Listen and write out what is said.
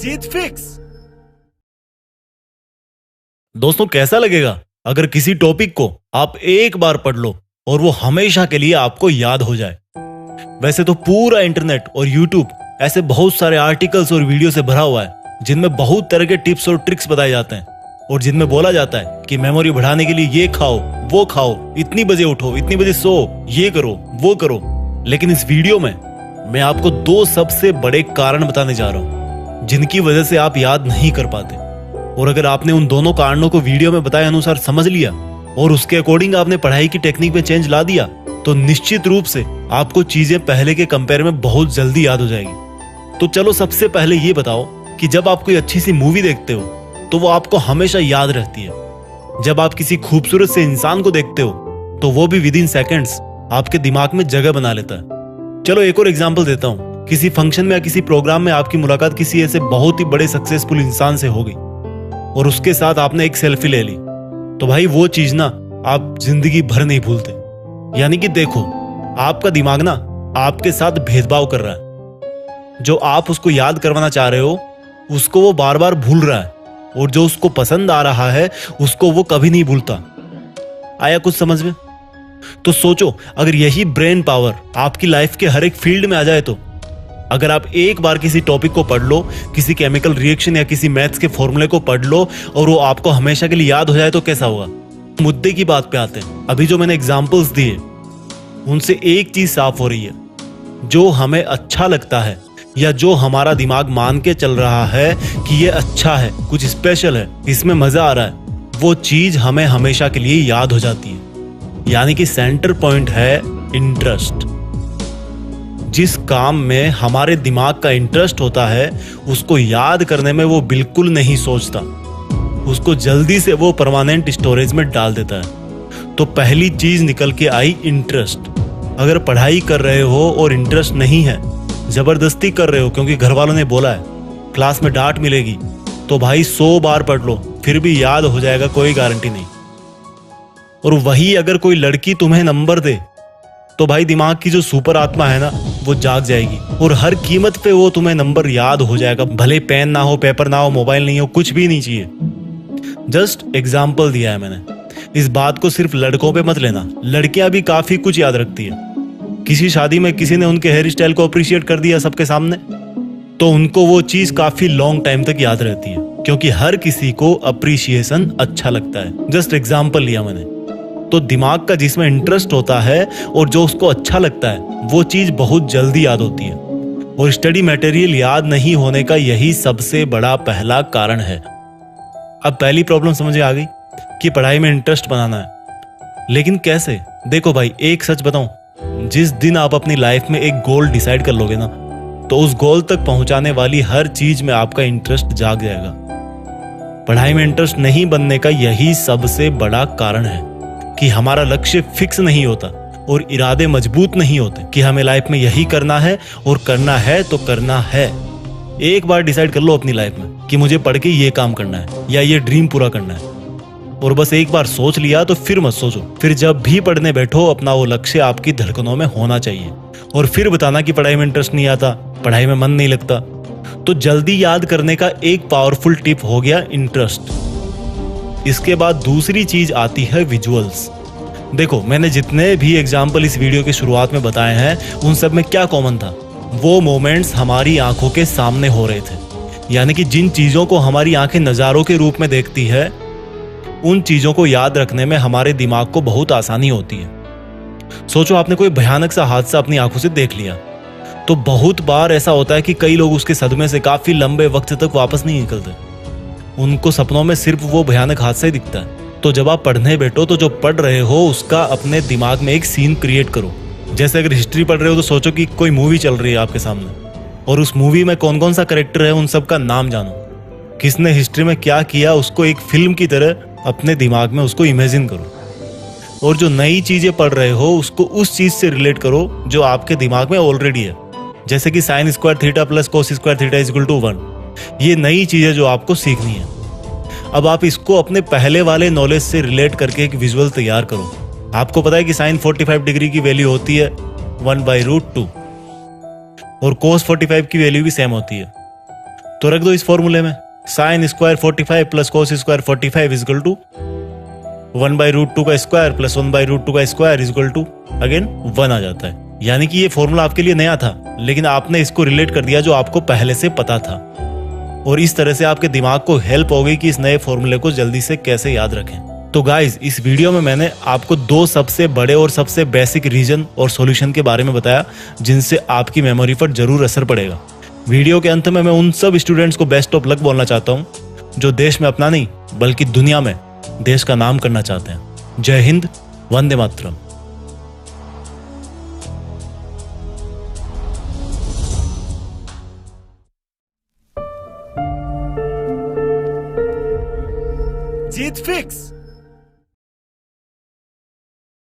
जीत fix. दोस्तों, कैसा लगेगा अगर किसी टॉपिक को आप एक बार पढ़ लो और वो हमेशा के लिए आपको याद हो जाए। वैसे तो पूरा इंटरनेट और यूट्यूब ऐसे बहुत सारे आर्टिकल्स और वीडियो से भरा हुआ है जिनमें बहुत तरह के टिप्स और ट्रिक्स बताए जाते हैं और जिनमें बोला जाता है कि मेमोरी बढ़ाने के लिए ये खाओ, वो खाओ, इतनी बजे उठो, इतनी बजे सो, ये करो, वो करो। लेकिन इस वीडियो में मैं आपको दो सबसे बड़े कारण बताने जा रहा हूं जिनकी वजह से आप याद नहीं कर पाते। और अगर आपने उन दोनों कारणों को वीडियो में बताए अनुसार समझ लिया और उसके अकॉर्डिंग आपने पढ़ाई की टेक्निक में चेंज ला दिया तो निश्चित रूप से आपको चीजें पहले के कंपेयर में बहुत जल्दी याद हो जाएगी। तो चलो सबसे पहले ये बताओ कि जब आप कोई अच्छी सी मूवी देखते हो तो वो आपको हमेशा याद रहती है। जब आप किसी खूबसूरत से इंसान को देखते हो तो वो भी विद इन सेकेंड्स आपके दिमाग में जगह बना लेता है। चलो एक और एग्जांपल देता हूँ। किसी फंक्शन में या किसी प्रोग्राम में आपकी मुलाकात किसी ऐसे बहुत ही बड़े सक्सेसफुल इंसान से हो गई और उसके साथ आपने एक सेल्फी ले ली, तो भाई वो चीज ना आप जिंदगी भर नहीं भूलते। यानी कि देखो, आपका दिमाग ना आपके साथ भेदभाव कर रहा है। जो आप उसको याद करवाना चाह रहे हो उसको वो बार बार भूल रहा है और जो उसको पसंद आ रहा है उसको वो कभी नहीं भूलता। आया कुछ समझ में? तो सोचो, अगर यही ब्रेन पावर आपकी लाइफ के हर एक फील्ड में आ जाए तो अगर आप एक बार किसी टॉपिक को पढ़ लो, किसी केमिकल रिएक्शन या किसी मैथ्स के फॉर्मूले को पढ़ लो और वो आपको हमेशा के लिए याद हो जाए तो कैसा होगा? मुद्दे की बात पे आते हैं। अभी जो मैंने एग्जांपल्स दिए उनसे एक चीज साफ हो रही है, जो हमें अच्छा लगता है या जो हमारा दिमाग मान के चल रहा है कि ये अच्छा है, कुछ स्पेशल है, इसमें मजा आ रहा है, वो चीज हमें हमेशा के लिए याद हो जाती है। यानी कि सेंटर पॉइंट है इंटरेस्ट। जिस काम में हमारे दिमाग का इंटरेस्ट होता है उसको याद करने में वो बिल्कुल नहीं सोचता, उसको जल्दी से वो परमानेंट स्टोरेज में डाल देता है। तो पहली चीज निकल के आई इंटरेस्ट। अगर पढ़ाई कर रहे हो और इंटरेस्ट नहीं है, जबरदस्ती कर रहे हो क्योंकि घर वालों ने बोला है, क्लास में डांट मिलेगी, तो भाई 100 बार पढ़ लो फिर भी याद हो जाएगा, कोई गारंटी नहीं। और वही अगर कोई लड़की तुम्हें नंबर दे तो भाई दिमाग की जो सुपर आत्मा है ना वो जाग जाएगी और हर कीमत पे वो तुम्हें नंबर याद हो जाएगा। भले पेन ना हो, पेपर ना हो, मोबाइल नहीं हो, कुछ भी नहीं चाहिए। जस्ट एग्जाम्पल दिया है मैंने। इस बात को सिर्फ लड़कों पे मत लेना, लड़कियां भी काफी कुछ याद रखती है। किसी शादी में किसी ने उनके हेयर स्टाइल को अप्रिशिएट कर दिया सबके सामने तो उनको वो चीज काफी लॉन्ग टाइम तक याद रहती है क्योंकि हर किसी को अप्रिशिएशन अच्छा लगता है। जस्ट एग्जाम्पल लिया मैंने। तो दिमाग का जिसमें इंटरेस्ट होता है और जो उसको अच्छा लगता है वो चीज बहुत जल्दी याद होती है। और स्टडी मटेरियल याद नहीं होने का यही सबसे बड़ा पहला कारण है। अब पहली प्रॉब्लम समझ आ गई कि पढ़ाई में इंटरेस्ट बनाना है, लेकिन कैसे? देखो भाई, एक सच बताऊं, जिस दिन आप अपनी लाइफ में एक गोल डिसाइड कर लोगे ना तो उस गोल तक पहुंचाने वाली हर चीज में आपका इंटरेस्ट जाग जाएगा। पढ़ाई में इंटरेस्ट नहीं बनने का यही सबसे बड़ा कारण है कि हमारा लक्ष्य फिक्स नहीं होता और इरादे मजबूत नहीं होते कि हमें लाइफ में यही करना है और करना है तो करना है। एक बार डिसाइड कर लो अपनी लाइफ में कि मुझे पढ़ के ये काम करना है या ये ड्रीम पूरा करना है, और बस एक बार सोच लिया तो फिर मत सोचो। फिर जब भी पढ़ने बैठो अपना वो लक्ष्य आपकी धड़कनों में होना चाहिए। और फिर बताना कि पढ़ाई में इंटरेस्ट नहीं आता, पढ़ाई में मन नहीं लगता। तो जल्दी याद करने का एक पावरफुल टिप हो गया इंटरेस्ट। इसके बाद दूसरी चीज आती है विजुअल्स। देखो, मैंने जितने भी एग्जाम्पल इस वीडियो की शुरुआत में बताए हैं उन सब में क्या कॉमन था? वो मोमेंट्स हमारी आंखों के सामने हो रहे थे। यानी कि जिन चीजों को हमारी आंखें नजारों के रूप में देखती है उन चीजों को याद रखने में हमारे दिमाग को बहुत आसानी होती है। सोचो, आपने कोई भयानक सा हादसा अपनी आंखों से देख लिया तो बहुत बार ऐसा होता है कि कई लोग उसके सदमे से काफी लंबे वक्त तक वापस नहीं निकलते। उनको सपनों में सिर्फ वो भयानक हादसा ही दिखता है। तो जब आप पढ़ने बैठो तो जो पढ़ रहे हो उसका अपने दिमाग में एक सीन क्रिएट करो। जैसे अगर हिस्ट्री पढ़ रहे हो तो सोचो कि कोई मूवी चल रही है आपके सामने और उस मूवी में कौन कौन सा कैरेक्टर है उन सब का नाम जानो, किसने हिस्ट्री में क्या किया, उसको एक फिल्म की तरह अपने दिमाग में उसको इमेजिन करो। और जो नई चीजें पढ़ रहे हो उसको उस चीज से रिलेट करो जो आपके दिमाग में ऑलरेडी है। जैसे कि sine square theta plus cos square theta is equal to 1। ये नई चीजें जो आपको सीखनी है। अब आप इसको अपने पहले वाले नॉलेज से रिलेट करके एक विजुअल तैयार करो। आपको पता है कि साइन 45 डिग्री की वैल्यू होती है 1/√2 और कोस 45 की वैल्यू भी सेम होती है। तो रख दो इस फॉर्मूले में, sine square 45 plus cos square 45 is equal to 1/√2 का स्क्वायर प्लस 1/√2 का स्क्वायर इजकल टू अगेन 1 आ जाता है। यानी कि ये फॉर्मूला आपके लिए नया था, लेकिन आपने इसको रिलेट कर दिया जो आपको पहले से पता था, और इस तरह से आपके दिमाग को हेल्प हो गई कि इस नए फॉर्मूले को जल्दी से कैसे याद रखें। तो गाइज, इस वीडियो में मैंने आपको 2 सबसे बड़े और सबसे बेसिक रीजन और सॉल्यूशन के बारे में बताया जिनसे आपकी मेमोरी पर जरूर असर पड़ेगा। वीडियो के अंत में मैं उन सब स्टूडेंट्स को बेस्ट ऑफ लक बोलना चाहता हूँ जो देश में अपना नहीं बल्कि दुनिया में देश का नाम करना चाहते हैं। जय हिंद, वंदे मातरम। जीत फिक्स।